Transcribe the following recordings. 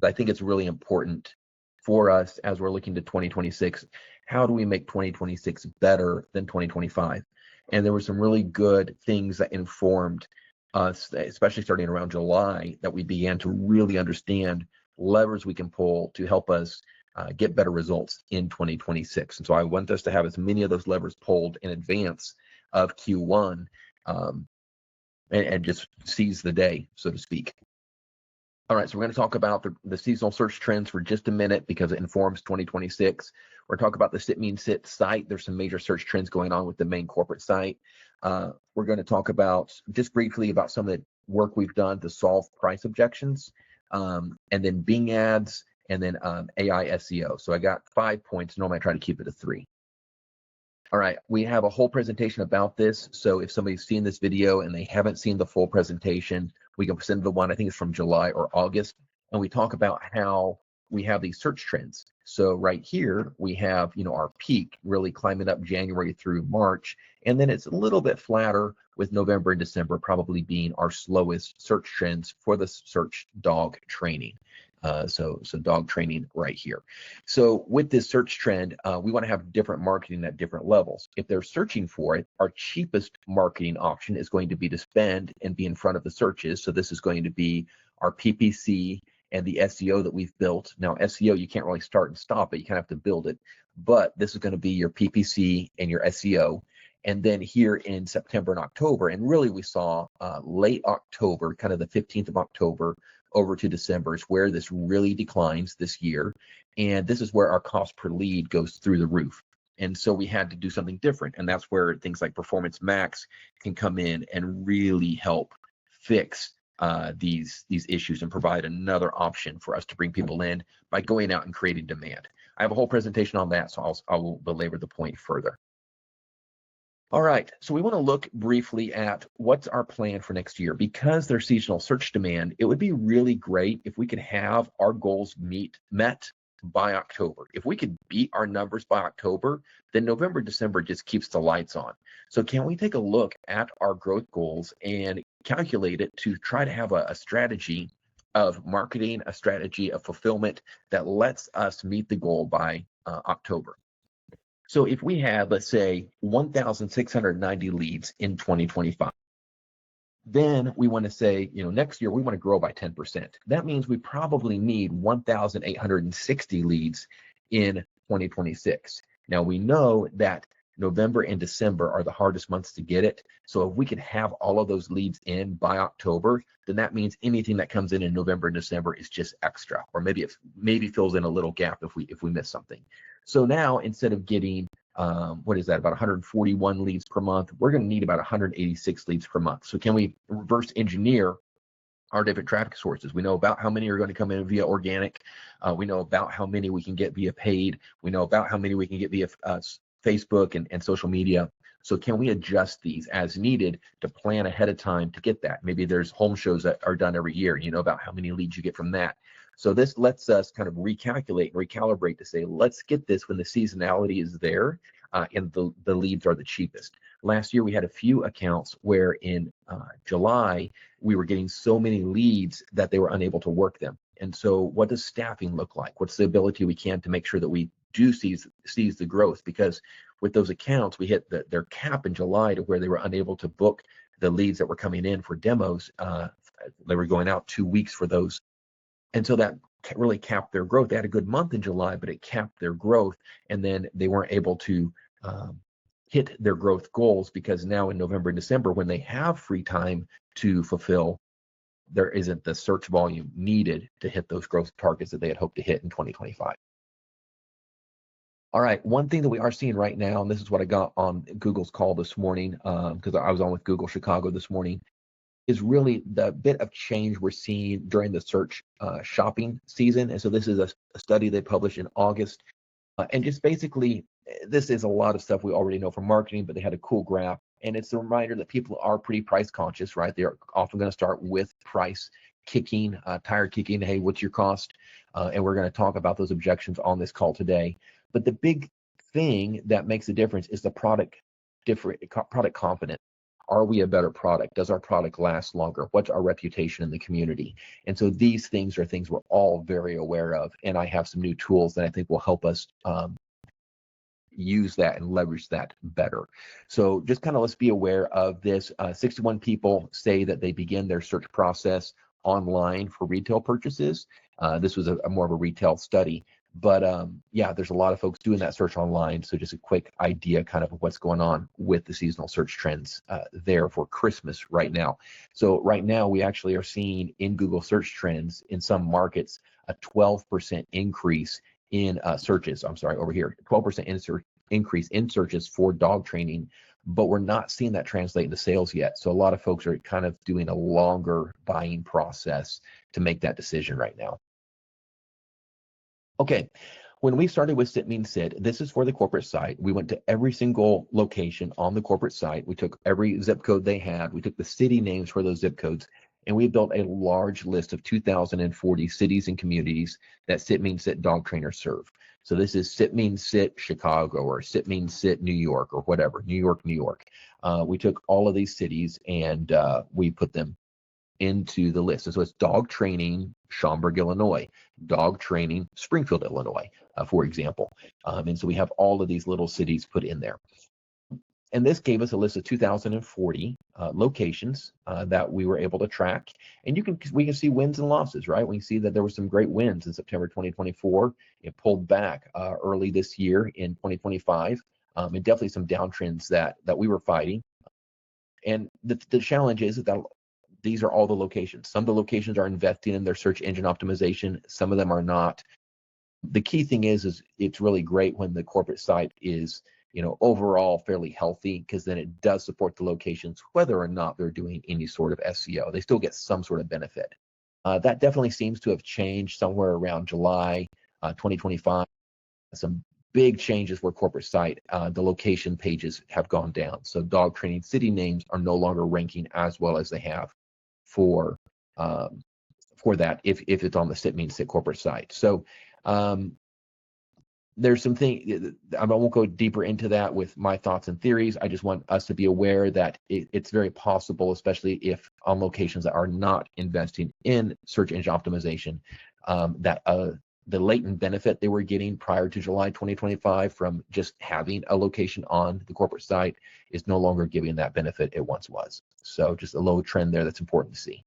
I think it's really important for us as we're looking to 2026. How do we make 2026 better than 2025? And there were some really good things that informed us, especially starting around July, that we began to really understand levers we can pull to help us get better results in 2026. And so I want us to have as many of those levers pulled in advance of Q1 and just seize the day, so to speak. All right, so we're going to talk about the seasonal search trends for just a minute because it informs 2026. We're going to talk about the Sit Mean Sit site. There's some major search trends going on with the main corporate site. We're going to talk about just briefly about some of the work we've done to solve price objections, and then Bing ads, and then AI SEO. So I got 5 points. Normally I try to keep it to 3. All right, we have a whole presentation about this. So if somebody's seen this video and they haven't seen the full presentation, we can send the one, I think it's from July or August, and we talk about how we have these search trends. So right here, we have, our peak really climbing up January through March, and then it's a little bit flatter with November and December probably being our slowest search trends for the search dog training. So dog training right here. So with this search trend, we want to have different marketing at different levels. If they're searching for it, our cheapest marketing option is going to be to spend and be in front of the searches. So this is going to be our PPC and the SEO that we've built. Now SEO, you can't really start and stop it. You kind of have to build it. But this is going to be your PPC and your SEO. And then here in September and October, and really we saw late October, kind of the 15th of October, over to December is where this really declines this year. And this is where our cost per lead goes through the roof. And so we had to do something different. And that's where things like Performance Max can come in and really help fix these issues and provide another option for us to bring people in by going out and creating demand. I have a whole presentation on that, so I will belabor the point further. All right, so we want to look briefly at what's our plan for next year. Because there's seasonal search demand, it would be really great if we could have our goals met by October. If we could beat our numbers by October, then November, December just keeps the lights on. So can we take a look at our growth goals and calculate it to try to have a strategy of marketing, a strategy of fulfillment that lets us meet the goal by October? So if we have, let's say, 1,690 leads in 2025, then we want to say, next year we want to grow by 10%. That means we probably need 1,860 leads in 2026. Now we know that November and December are the hardest months to get it. So if we can have all of those leads in by October, then that means anything that comes in November and December is just extra, or maybe it fills in a little gap if we miss something. So now instead of getting about 141 leads per month, we're going to need about 186 leads per month. So can we reverse engineer our different traffic sources? We know about how many are going to come in via organic. We know about how many we can get via paid. We know about how many we can get via Facebook and social media. So can we adjust these as needed to plan ahead of time to get that? Maybe there's home shows that are done every year. You know about how many leads you get from that. So this lets us kind of recalculate and recalibrate to say, let's get this when the seasonality is there and the leads are the cheapest. Last year, we had a few accounts where in July, we were getting so many leads that they were unable to work them. And so what does staffing look like? What's the ability we can to make sure that we do seize the growth? Because with those accounts, we hit their cap in July to where they were unable to book the leads that were coming in for demos. They were going out 2 weeks for those. And so that really capped their growth. They had a good month in July, but it capped their growth. And then they weren't able to hit their growth goals because now in November and December, when they have free time to fulfill, there isn't the search volume needed to hit those growth targets that they had hoped to hit in 2025. All right, one thing that we are seeing right now, and this is what I got on Google's call this morning, because I was on with Google Chicago this morning, is really the bit of change we're seeing during the search shopping season. And so this is a study they published in August. And just basically, this is a lot of stuff we already know from marketing, but they had a cool graph. And it's a reminder that people are pretty price conscious, right? They're often going to start with price kicking, tire kicking. Hey, what's your cost? And we're going to talk about those objections on this call today. But the big thing that makes a difference is the product confidence. Are we a better product? Does our product last longer? What's our reputation in the community? And so these things are things we're all very aware of. And I have some new tools that I think will help us use that and leverage that better. So just kind of let's be aware of this. 61 people say that they begin their search process online for retail purchases. This was a more of a retail study. But yeah, there's a lot of folks doing that search online. So just a quick idea kind of what's going on with the seasonal search trends there for Christmas right now. So right now we actually are seeing in Google search trends in some markets a 12% increase in searches. I'm sorry, over here, 12% increase in searches for dog training, but we're not seeing that translate into sales yet. So a lot of folks are kind of doing a longer buying process to make that decision right now. Okay, when we started with Sit Means Sit, this is for the corporate site. We went to every single location on the corporate site. We took every zip code they had. We took the city names for those zip codes, and we built a large list of 2,040 cities and communities that Sit Means Sit dog trainers serve. So this is Sit Means Sit Chicago, or Sit Means Sit New York, or whatever, New York, New York. We took all of these cities and we put them into the list. And so it's dog training, Schaumburg, Illinois, dog training, Springfield, Illinois, for example. And so we have all of these little cities put in there. And this gave us a list of 2,040 locations that we were able to track. And we can see wins and losses, right? We can see that there were some great wins in September 2024. It pulled back early this year in 2025, and definitely some downtrends that we were fighting. And the challenge is that these are all the locations. Some of the locations are investing in their search engine optimization. Some of them are not. The key thing is it's really great when the corporate site is, overall fairly healthy, because then it does support the locations, whether or not they're doing any sort of SEO. They still get some sort of benefit. That definitely seems to have changed somewhere around July 2025. Some big changes for corporate site. The location pages have gone down. So dog training city names are no longer ranking as well as they have for that if it's on the Sit Means Sit corporate site. So there's some things, I won't go deeper into that with my thoughts and theories. I just want us to be aware that it's very possible, especially if on locations that are not investing in search engine optimization, that the latent benefit they were getting prior to July 2025 from just having a location on the corporate site is no longer giving that benefit it once was. So just a low trend there that's important to see.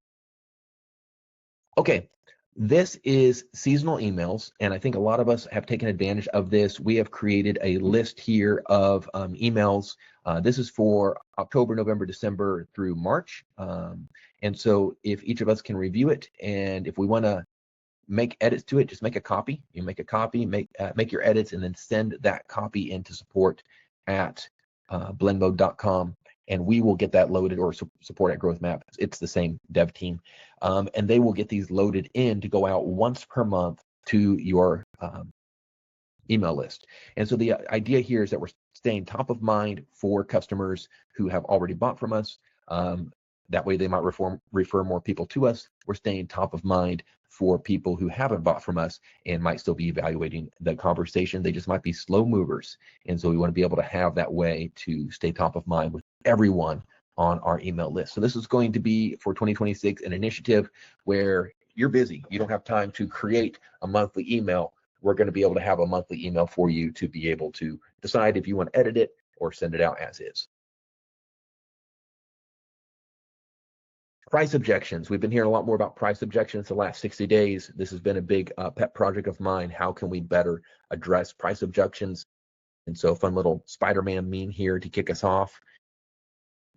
Okay, this is seasonal emails, and I think a lot of us have taken advantage of this. We have created a list here of emails. This is for October, November, December through March. And so if each of us can review it, and if we want to make edits to it, just make a copy. You make a copy, make your edits, and then send that copy into support at blendmode.com. And we will get that loaded, or support at GrowthMap. It's the same dev team. And they will get these loaded in to go out once per month to your email list. And so the idea here is that we're staying top of mind for customers who have already bought from us. That way they might refer more people to us. We're staying top of mind for people who haven't bought from us and might still be evaluating the conversation. They just might be slow movers. And so we want to be able to have that way to stay top of mind with everyone on our email list. So this is going to be for 2026 an initiative where you're busy. You don't have time to create a monthly email. We're going to be able to have a monthly email for you to be able to decide if you want to edit it or send it out as is. Price objections. We've been hearing a lot more about price objections the last 60 days. This has been a big pet project of mine. How can we better address price objections? And so fun little Spider-Man meme here to kick us off.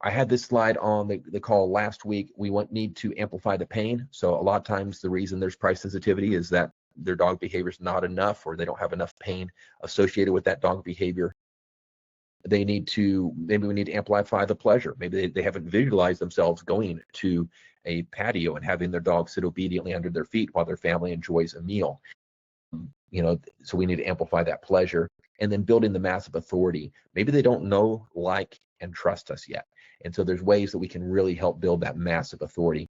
I had this slide on the call last week. We need to amplify the pain. So a lot of times the reason there's price sensitivity is that their dog behavior is not enough, or they don't have enough pain associated with that dog behavior. Maybe we need to amplify the pleasure. Maybe they haven't visualized themselves going to a patio and having their dog sit obediently under their feet while their family enjoys a meal. So we need to amplify that pleasure. And then building the massive authority. Maybe they don't know, like, and trust us yet. And so there's ways that we can really help build that massive authority.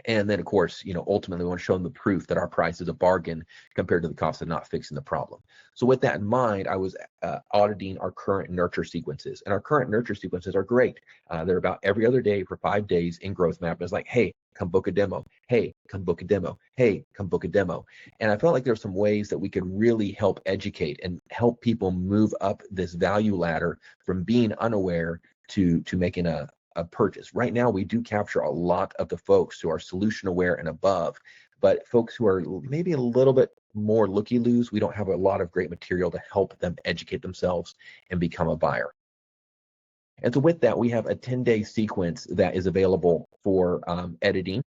And then, of course, ultimately we want to show them the proof that our price is a bargain compared to the cost of not fixing the problem. So with that in mind, I was auditing our current nurture sequences, and our current nurture sequences are great. They're about every other day for 5 days in Growth Map. It's like, hey, come book a demo. Hey, come book a demo. Hey, come book a demo. And I felt like there's some ways that we could really help educate and help people move up this value ladder from being unaware to making a purchase. Right now, we do capture a lot of the folks who are solution aware and above, but folks who are maybe a little bit more looky-loos, we don't have a lot of great material to help them educate themselves and become a buyer. And so with that, we have a 10-day sequence that is available for editing,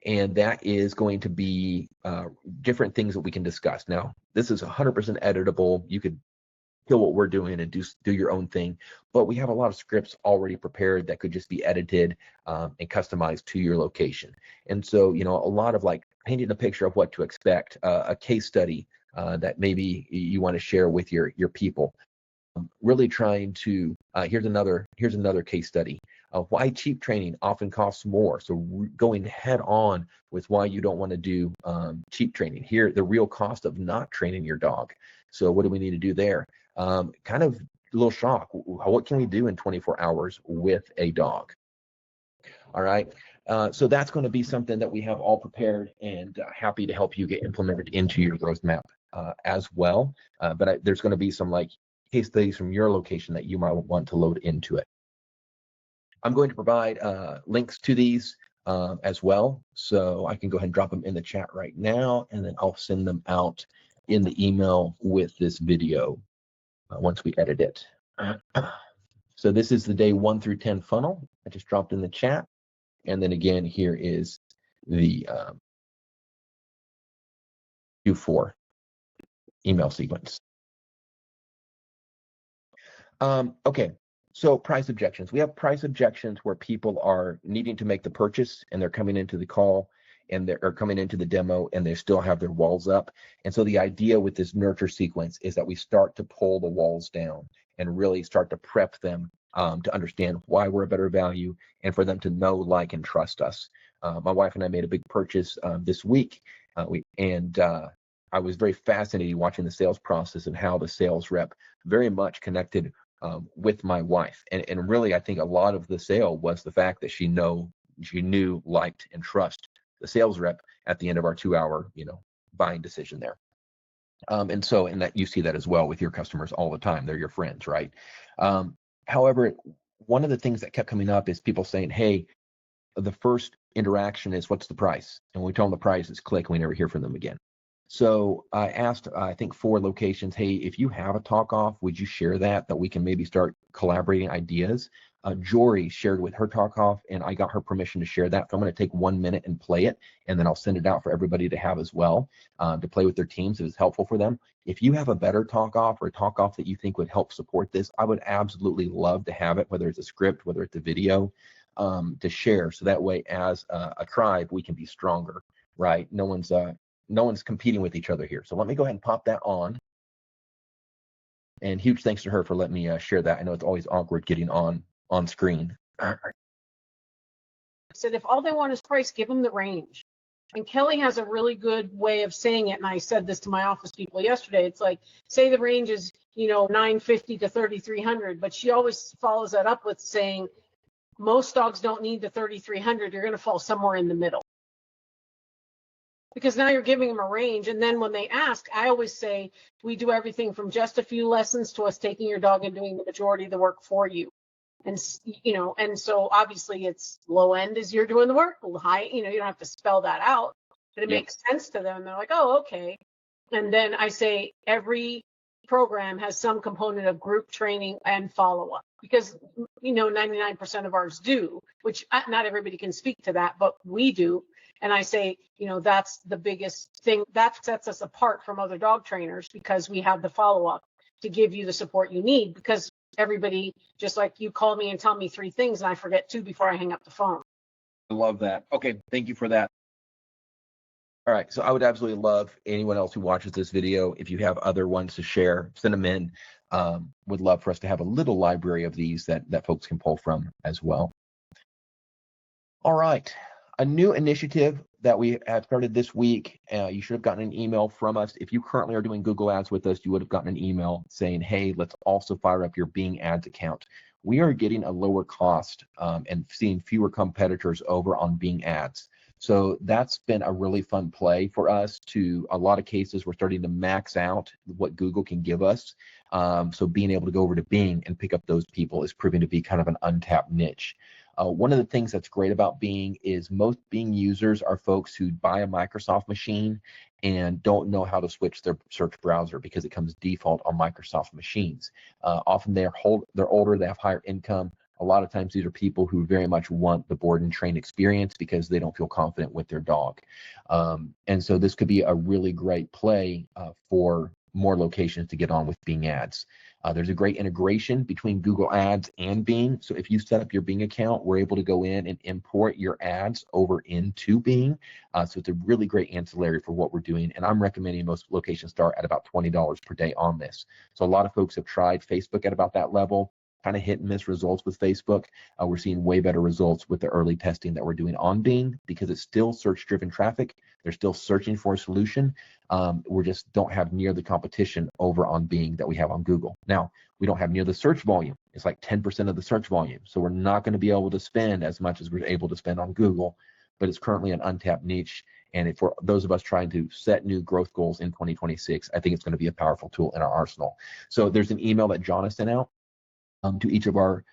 and that is going to be different things that we can discuss. Now, this is 100% editable. You could kill what we're doing and do your own thing, but we have a lot of scripts already prepared that could just be edited and customized to your location. And so, a lot of like painting a picture of what to expect, a case study that maybe you want to share with your people. Really trying to here's another case study of why cheap training often costs more. So going head on with why you don't want to do cheap training. Here, the real cost of not training your dog. So what do we need to do there? Kind of a little shock. What can we do in 24 hours with a dog? All right. So that's going to be something that we have all prepared and happy to help you get implemented into your growth map as well. But there's going to be some like case studies from your location that you might want to load into it. I'm going to provide links to these as well. So I can go ahead and drop them in the chat right now, and then I'll send them out in the email with this video once we edit it. So this is the day 1 through 10 funnel. I just dropped in the chat. And then again, here is the Q4 email sequence. Okay, so price objections. We have price objections where people are needing to make the purchase and they're coming into the call and they're coming into the demo and they still have their walls up. And so the idea with this nurture sequence is that we start to pull the walls down and really start to prep them to understand why we're a better value and for them to know, like, and trust us. My wife and I made a big purchase this week, I was very fascinated watching the sales process and how the sales rep very much connected with my wife. And really, I think a lot of the sale was the fact that she knew, liked, and trust the sales rep at the end of our 2-hour, buying decision there. And that you see that as well with your customers all the time. They're your friends, right? However, one of the things that kept coming up is people saying, hey, the first interaction is, what's the price? And when we tell them the price is click, and we never hear from them again. So I asked, I think 4 locations, hey, if you have a talk off, would you share that we can maybe start collaborating ideas? Jory shared with her talk off, and I got her permission to share that. So I'm going to take 1 minute and play it, and then I'll send it out for everybody to have as well, to play with their teams if it's helpful for them. If you have a better talk off or a talk off that you think would help support this, I would absolutely love to have it, whether it's a script, whether it's a video, to share. So that way, as a tribe, we can be stronger, right? No one's competing with each other here. So let me go ahead and pop that on. And huge thanks to her for letting me share that. I know it's always awkward getting on screen. I said, if all they want is price, give them the range. And Kelly has a really good way of saying it. And I said this to my office people yesterday. It's like, say the range is, $950 to $3,300, but she always follows that up with saying, most dogs don't need the $3,300. You're going to fall somewhere in the middle. Because now you're giving them a range. And then when they ask, I always say, we do everything from just a few lessons to us taking your dog and doing the majority of the work for you. And, and so obviously it's low end as you're doing the work, high, you don't have to spell that out, but it makes sense to them. And they're like, oh, okay. And then I say every program has some component of group training and follow-up because, 99% of ours do, which not everybody can speak to that, but we do. And I say, that's the biggest thing that sets us apart from other dog trainers because we have the follow-up to give you the support you need because everybody, just like you call me and tell me 3 things and I forget 2 before I hang up the phone. I love that. Okay, thank you for that. All right, so I would absolutely love anyone else who watches this video, if you have other ones to share, send them in. Would love for us to have a little library of these that folks can pull from as well. All right, A new initiative that we have started this week, you should have gotten an email from us. If you currently are doing Google Ads with us, you would have gotten an email saying, hey, let's also fire up your Bing Ads account. We are getting a lower cost and seeing fewer competitors over on Bing Ads. So that's been a really fun play for us. To a lot of cases, we're starting to max out what Google can give us. So being able to go over to Bing and pick up those people is proving to be kind of an untapped niche. One of the things that's great about Bing is most Bing users are folks who buy a Microsoft machine and don't know how to switch their search browser because it comes default on Microsoft machines. Often they're older, they have higher income. A lot of times these are people who very much want the board and train experience because they don't feel confident with their dog. And so this could be a really great play for more locations to get on with Bing Ads. There's a great integration between Google Ads and Bing. So if you set up your Bing account, we're able to go in and import your ads over into Bing. So it's a really great ancillary for what we're doing. And I'm recommending most locations start at about $20 per day on this. So a lot of folks have tried Facebook at about that level, kind of hit and miss results with Facebook. We're seeing way better results with the early testing that we're doing on Bing because it's still search-driven traffic. They're still searching for a solution. We just don't have near the competition over on Bing that we have on Google. Now, we don't have near the search volume. It's like 10% of the search volume. So we're not going to be able to spend as much as we're able to spend on Google, but it's currently an untapped niche. And for those of us trying to set new growth goals in 2026, I think it's going to be a powerful tool in our arsenal. So there's an email that John has sent out to each of our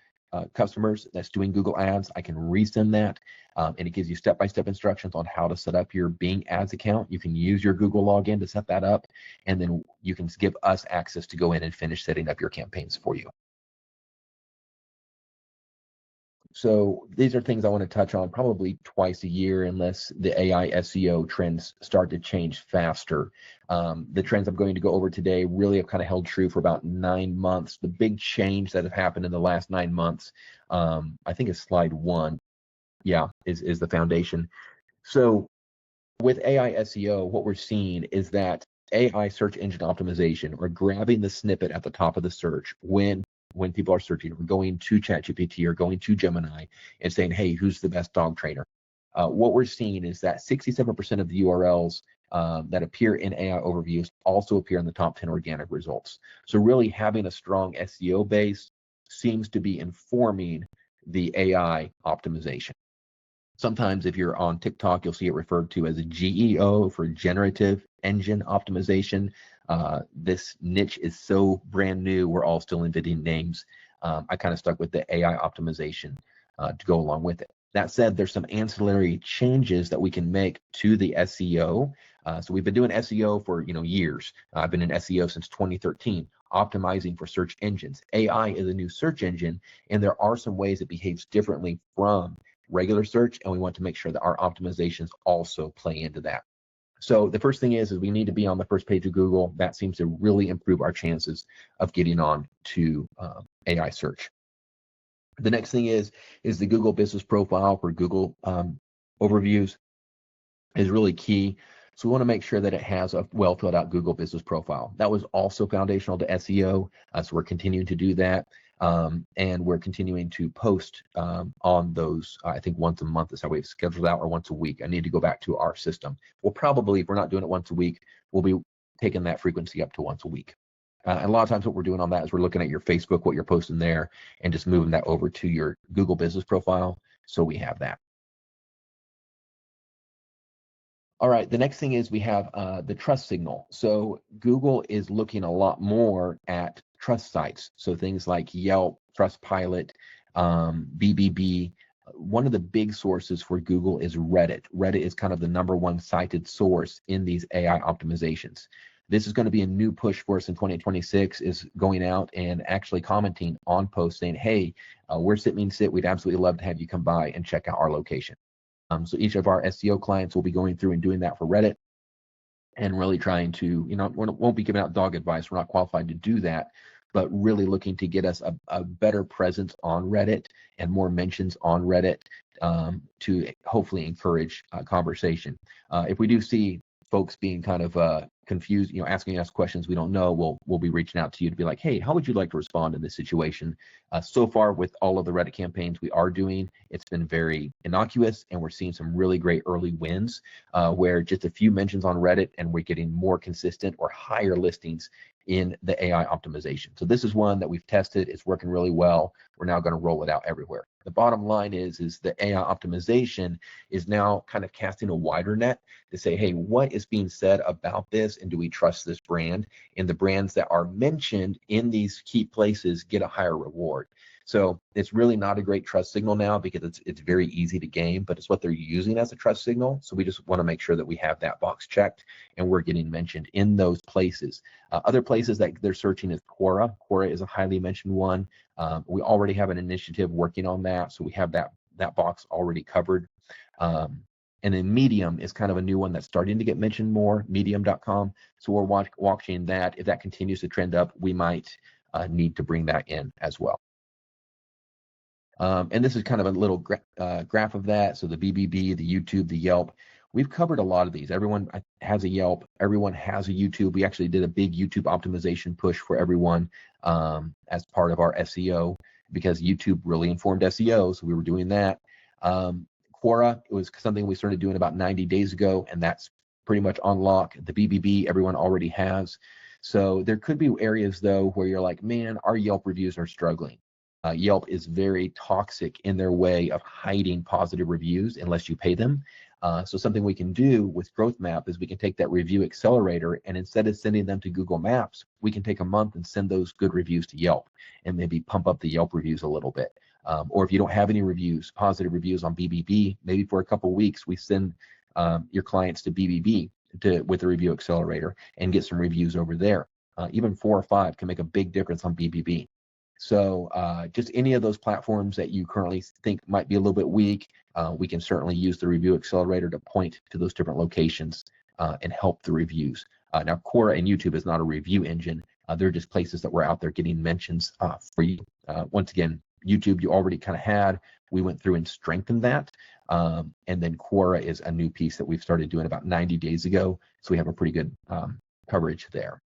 customers that's doing Google Ads. I can resend that, and it gives you step-by-step instructions on how to set up your Bing Ads account. You can use your Google login to set that up, and then you can give us access to go in and finish setting up your campaigns for you. So these are things I want to touch on probably twice a year unless the AI SEO trends start to change faster. The trends I'm going to go over today really have kind of held true for about 9 months. The big change that have happened in the last 9 months, I think is slide 1, is the foundation. So with AI SEO, what we're seeing is that AI search engine optimization, or grabbing the snippet at the top of the search when people are searching or going to ChatGPT or going to Gemini and saying, hey, who's the best dog trainer? What we're seeing is that 67% of the URLs that appear in AI overviews also appear in the top 10 organic results. So really having a strong SEO base seems to be informing the AI optimization. Sometimes if you're on TikTok, you'll see it referred to as a GEO for generative engine optimization. This niche is so brand new, we're all still inventing names. I kind of stuck with the AI optimization to go along with it. That said, there's some ancillary changes that we can make to the SEO. So we've been doing SEO for years. I've been in SEO since 2013, optimizing for search engines. AI is a new search engine, and there are some ways it behaves differently from regular search, and we want to make sure that our optimizations also play into that. So the first thing is we need to be on the first page of Google. That seems to really improve our chances of getting on to AI search. The next thing is the Google business profile for Google overviews is really key. So we want to make sure that it has a well filled out Google business profile. That was also foundational to SEO. So we're continuing to do that. And we're continuing to post on those, I think once a month is how we've scheduled out, or once a week. I need to go back to our system. We'll probably, if we're not doing it once a week, we'll be taking that frequency up to once a week. And a lot of times what we're doing on that is we're looking at your Facebook, what you're posting there, and just moving that over to your Google business profile. So we have that. All right, the next thing is we have the trust signal. So Google is looking a lot more at trust sites. So things like Yelp, Trustpilot, BBB. One of the big sources for Google is Reddit. Reddit is kind of the #1 cited source in these AI optimizations. This is going to be a new push for us in 2026, is going out and actually commenting on posts saying, hey, we're Sit Means Sit. We'd absolutely love to have you come by and check out our location. So each of our SEO clients will be going through and doing that for Reddit, and really trying to, we won't be giving out dog advice. We're not qualified to do that, but really looking to get us a better presence on Reddit and more mentions on Reddit to hopefully encourage conversation. If we do see folks being kind of confused, asking us questions we don't know, we'll be reaching out to you to be like, hey, how would you like to respond in this situation? So far, with all of the Reddit campaigns we are doing, it's been very innocuous, and we're seeing some really great early wins where just a few mentions on Reddit and we're getting more consistent or higher listings in the AI optimization. So this is one that we've tested. It's working really well. We're now going to roll it out everywhere. The bottom line is the AI optimization is now kind of casting a wider net to say, hey, what is being said about this, and do we trust this brand? And the brands that are mentioned in these key places get a higher reward. So it's really not a great trust signal now because it's very easy to game, but it's what they're using as a trust signal. So we just want to make sure that we have that box checked and we're getting mentioned in those places. Other places that they're searching is Quora. Quora is a highly mentioned one. We already have an initiative working on that, so we have that box already covered. And then Medium is kind of a new one that's starting to get mentioned more, medium.com. So we're watching that. If that continues to trend up, we might need to bring that in as well. And this is kind of a little graph of that. So the BBB, the YouTube, the Yelp. We've covered a lot of these. Everyone has a Yelp. Everyone has a YouTube. We actually did a big YouTube optimization push for everyone as part of our SEO because YouTube really informed SEO. So we were doing that. Quora, it was something we started doing about 90 days ago, and that's pretty much on lock. The BBB, everyone already has. So there could be areas, though, where you're like, man, our Yelp reviews are struggling. Yelp is very toxic in their way of hiding positive reviews unless you pay them. So something we can do with Growth Map is we can take that review accelerator, and instead of sending them to Google Maps, we can take a month and send those good reviews to Yelp and maybe pump up the Yelp reviews a little bit. Or if you don't have any reviews, positive reviews on BBB, maybe for a couple of weeks, we send your clients to BBB with the review accelerator and get some reviews over there. Even 4 or 5 can make a big difference on BBB. So just any of those platforms that you currently think might be a little bit weak, we can certainly use the review accelerator to point to those different locations and help the reviews. Now, Quora and YouTube is not a review engine. They're just places that we're out there getting mentions for you. Once again, YouTube you already kind of had. We went through and strengthened that. And then Quora is a new piece that we've started doing about 90 days ago. So we have a pretty good coverage there.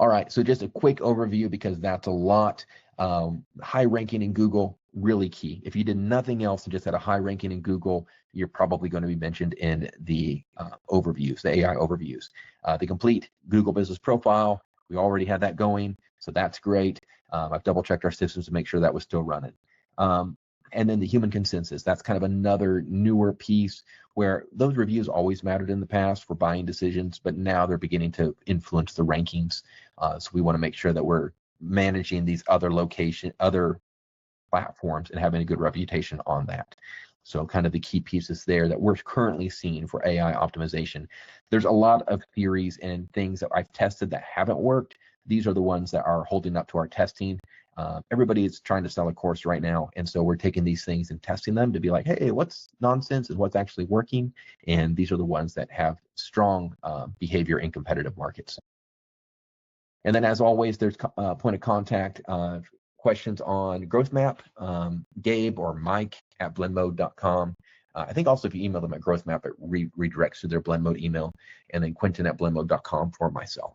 All right, so just a quick overview because that's a lot. High ranking in Google, really key. If you did nothing else and just had a high ranking in Google, you're probably going to be mentioned in the overviews, the AI overviews. The complete Google business profile, we already had that going, so that's great. I've double checked our systems to make sure that was still running. And then the human consensus, that's kind of another newer piece where those reviews always mattered in the past for buying decisions, but now they're beginning to influence the rankings. So we want to make sure that we're managing these other platforms and having a good reputation on that. So kind of the key pieces there that we're currently seeing for AI optimization. There's a lot of theories and things that I've tested that haven't worked. These are the ones that are holding up to our testing. Everybody is trying to sell a course right now, and so we're taking these things and testing them to be like, hey, what's nonsense and what's actually working? And these are the ones that have strong behavior in competitive markets. And then, as always, there's a point of contact. Questions on Growth Map, Gabe or Mike at blendmode.com. I think also if you email them at Growth Map, it redirects to their Blend Mode email, and then Quentin at blendmode.com for myself.